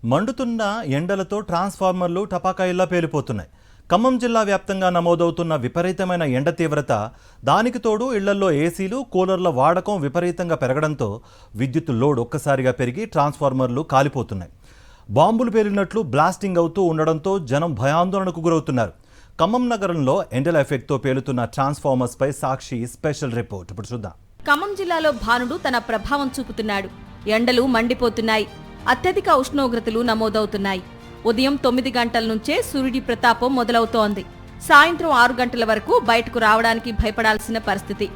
మండుతున్న ఎండలతో ట్రాన్స్ఫార్మర్లు టపాకాయల్లా పేలిపోతున్నాయి. ఖమ్మం జిల్లా వ్యాప్తంగా నమోదవుతున్న విపరీతమైన ఎండ తీవ్రత, దానికి తోడు ఇళ్లల్లో ఏసీలు, కూలర్ల వాడకం విపరీతంగా పెరగడంతో విద్యుత్ లోడ్ ఒక్కసారిగా పెరిగి ట్రాన్స్ఫార్మర్లు కాలిపోతున్నాయి. బాంబులు పేలినట్లు బ్లాస్టింగ్ అవుతూ ఉండడంతో జనం భయాందోళనకు గురవుతున్నారు. ఖమ్మం నగరంలో ఎండల ఎఫెక్ట్తో పేలుతున్న ట్రాన్స్ఫార్మర్స్పై సాక్షి స్పెషల్ రిపోర్ట్ ఇప్పుడు చూద్దాం. ఖమ్మం జిల్లాలో భానుడు తన ప్రభావం చూపుతున్నాడు. ఎండలు మండిపోతున్నాయి. అత్యధిక ఉష్ణోగ్రతలు నమోదవుతున్నాయి. ఉదయం 9 గంటల నుంచే సూర్యుడి ప్రతాపం మొదలవుతోంది. సాయంత్రం 6 గంటల వరకు బయటకు రావడానికి భయపడాల్సిన పరిస్థితి.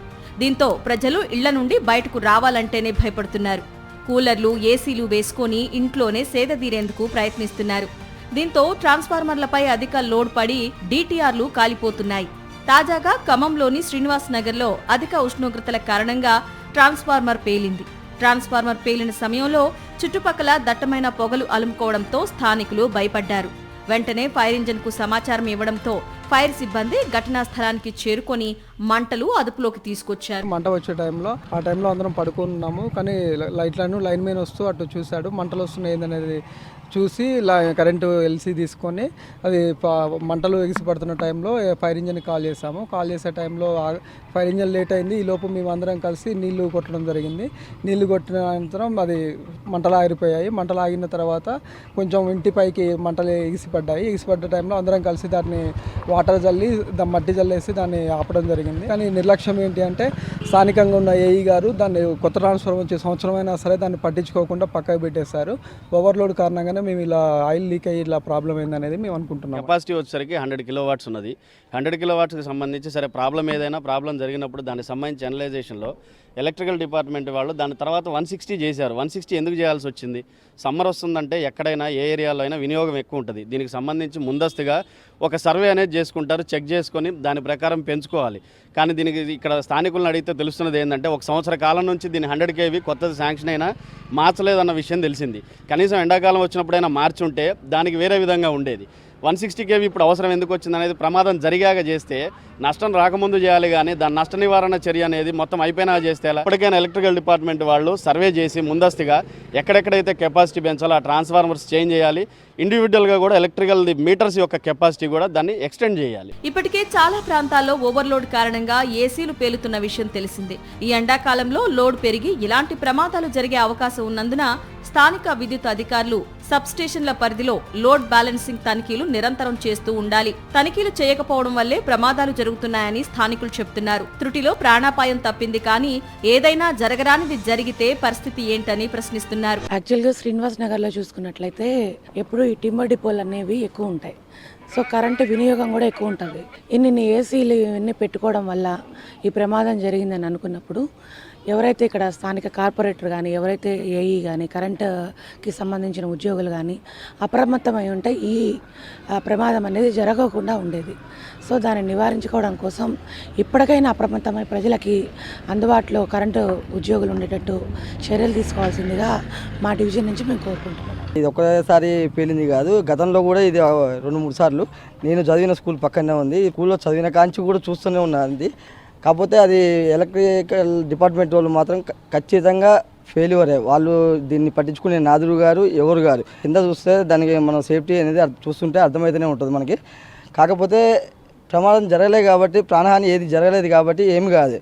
దీంతో ప్రజలు ఇళ్ల నుండి బయటకు రావాలంటేనే భయపడుతున్నారు. కూలర్లు, ఏసీలు వేసుకొని ఇంట్లోనే సేదతీరేందుకు ప్రయత్నిస్తున్నారు. దీంతో ట్రాన్స్ఫార్మర్లపై అధిక లోడ్ పడి డీటీఆర్లు కాలిపోతున్నాయి. తాజాగా ఖమ్మంలోని శ్రీనివాస్ నగర్లో అధిక ఉష్ణోగ్రతల కారణంగా ట్రాన్స్ఫార్మర్ పేలింది. ట్రాన్స్ఫార్మర్ పేలిన సమయంలో చుట్టుపక్కల దట్టమైన పొగలు అలుముకోవడంతో స్థానికులు భయపడ్డారు. వెంటనే ఫైర్ ఇంజిన్ కు సమాచారం ఇవ్వడంతో ఫైర్ సిబ్బంది ఘటనా స్థలానికి చేరుకొని మంటలు అదుపులోకి తీసుకొచ్చారు. మంట వచ్చే టైంలో అందరం పడుకున్నాము. కానీ లైన్ మెయిన్ వస్తూ అటు చూశాడు. మంటలు వస్తున్నాయి ఏందనేది చూసి కరెంటు ఎల్సీ తీసుకొని అది మంటలు ఎగిసిపడుతున్న టైంలో ఫైర్ ఇంజిన్ కాల్ చేసాము. కాల్ చేసే టైంలో ఫైర్ ఇంజిన్ లేట్ అయింది. ఈ లోపు మేము అందరం కలిసి నీళ్లు కొట్టడం జరిగింది. నీళ్లు కొట్టిన అనంతరం అది మంటలు ఆగిపోయాయి. మంటలు ఆగిన తర్వాత కొంచెం ఇంటిపైకి మంటలు ఎగిసిపడ్డ టైంలో అందరం కలిసి దాన్ని వాటర్ జల్లి మట్టి జల్లేసి దాన్ని ఆపడం జరిగింది. కానీ నిర్లక్ష్యం ఏంటి అంటే స్థానికంగా ఉన్న ఏఈ గారు దాన్ని కొత్త ట్రాన్స్ఫార్మర్ వచ్చే సంవత్సరం అయినా సరే దాన్ని పట్టించుకోకుండా పక్కకు పెట్టేశారు. ఓవర్లోడ్ కారణంగానే మేము ఇలా ఆయిల్ లీక్ అయ్యి ఇలా ప్రాబ్లం అయిందనేది మేము అనుకుంటున్నాం. కెపాసిటీ వచ్చేసరికి 100 కిలోవాట్స్ ఉన్నది. 100 కిలోవాట్స్కి సంబంధించి సరే ప్రాబ్లం జరిగినప్పుడు దానికి సంబంధించి అనలైజేషన్లో ఎలక్ట్రికల్ డిపార్ట్మెంట్ వాళ్ళు దాని తర్వాత 160 చేశారు. 160 ఎందుకు చేయాల్సి వచ్చింది? సమ్మర్ వస్తుందంటే ఎక్కడైనా ఏ ఏరియాలో అయినా వినియోగం ఎక్కువ ఉంటుంది. దీనికి సంబంధించి ముందస్తుగా ఒక సర్వే అనేది చేసుకుంటారు, చెక్ చేసుకొని దాని ప్రకారం పెంచుకోవాలి. కానీ దీనికి ఇక్కడ స్థానికులను అడిగితే తెలుస్తున్నది ఏంటంటే 1 సంవత్సర కాలం నుంచి దీన్ని 100 kV కొత్తది శాంక్షన్ అయినా మార్చలేదన్న విషయం తెలిసింది. కనీసం ఎండాకాలం వచ్చినప్పుడైనా మార్చి ఉంటే దానికి వేరే విధంగా ఉండేది. 160 kV ఇప్పుడు అవసరం ఎందుకు వచ్చింది అనేది ప్రమాదం జరిగాక చేస్తే నష్టం రాకముందు చేయాలి. కానీ దాని నష్ట నివారణ చర్య అనేది మొత్తం అయిపోయినా చేస్తే ఎప్పటికైనా ఎలక్ట్రికల్ డిపార్ట్మెంట్ వాళ్ళు సర్వే చేసి ముందస్తుగా ఎక్కడెక్కడైతే కెపాసిటీ పెంచాలో ఆ ట్రాన్స్ఫార్మర్స్ చేంజ్ చేయాలి. ఇండివిజువల్గా కూడా ఎలక్ట్రికల్ మీటర్స్ యొక్క కెపాసిటీ కూడా దాన్ని ఎక్స్టెండ్ చేయాలి. ఇప్పటికే చాలా ప్రాంతాల్లో ఓవర్లోడ్ కారణంగా ఏసీలు పేలుతున్న విషయం తెలిసిందే. ఈ ఎండాకాలంలో లోడ్ పెరిగి ఇలాంటి ప్రమాదాలు జరిగే అవకాశం ఉన్నందున స్థానిక విద్యుత్ అధికారులు సబ్స్టేషన్ల పరిధిలో లోడ్ బ్యాలెన్సింగ్ తనిఖీలు నిరంతరం చేస్తూ ఉండాలి. తనిఖీలు చేయకపోవడం వల్లే ప్రమాదాలు జరుగుతున్నాయని స్థానికులు చెబుతున్నారు. త్రుటిలో ప్రాణాపాయం తప్పింది, కానీ ఏదైనా జరగరానిది జరిగితే పరిస్థితి ఏంటని ప్రశ్నిస్తున్నారు. యాక్చువల్గా శ్రీనివాస్ నగర్లో చూసుకున్నట్లయితే ఎప్పుడు ఈ టింబర్ డిపోలు అనేవి ఎక్కువ ఉంటాయి. సో కరెంటు వినియోగం కూడా ఎక్కువ ఉంటుంది. ఇన్ని ఏసీలు ఇవన్నీ పెట్టుకోవడం వల్ల ఈ ప్రమాదం జరిగిందని అనుకున్నప్పుడు ఎవరైతే ఇక్కడ స్థానిక కార్పొరేటర్ కానీ, ఎవరైతే ఏఈ కానీ, కరెంటుకి సంబంధించిన ఉద్యోగులు కానీ అప్రమత్తమై ఉంటే ఈ ప్రమాదం అనేది జరగకుండా ఉండేది. సో దాన్ని నివారించుకోవడం కోసం ఇప్పటికైనా అప్రమత్తమై ప్రజలకి అందుబాటులో కరెంటు ఉద్యోగులు ఉండేటట్టు చర్యలు తీసుకోవాల్సిందిగా మా డివిజన్ నుంచి మేము కోరుకుంటున్నాం. ఇది ఒక్కసారి పేలింది కాదు, గతంలో కూడా ఇది 2-3 సార్లు. నేను చదివిన స్కూల్ పక్కనే ఉంది. ఈ స్కూల్లో చదివిన కాంచి కూడా చూస్తూనే ఉన్నది. కాకపోతే అది ఎలక్ట్రికల్ డిపార్ట్మెంట్ వాళ్ళు మాత్రం ఖచ్చితంగా ఫెయిల్యూరే. వాళ్ళు దీన్ని పట్టించుకునే నాదురు గారు ఎవరు గారు కింద చూస్తే దానికి మనం సేఫ్టీ అనేది చూస్తుంటే అర్థమైతేనే ఉంటుంది మనకి. కాకపోతే ప్రమాదం జరగలేదు కాబట్టి, ప్రాణహాని ఏది జరగలేదు కాబట్టి ఏమి కాదు.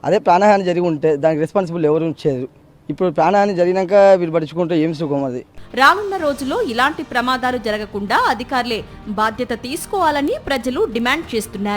అదే ప్రాణహాని జరిగి ఉంటే దానికి రెస్పాన్సిబుల్ ఎవరు ఉంచేది. ఇప్పుడు ప్రాణహాని జరిగినాక వీళ్ళు పట్టించుకుంటే ఏం సుఖం అది. రానున్న రోజుల్లో ఇలాంటి ప్రమాదాలు జరగకుండా అధికారులే బాధ్యత తీసుకోవాలని ప్రజలు డిమాండ్ చేస్తున్నారు.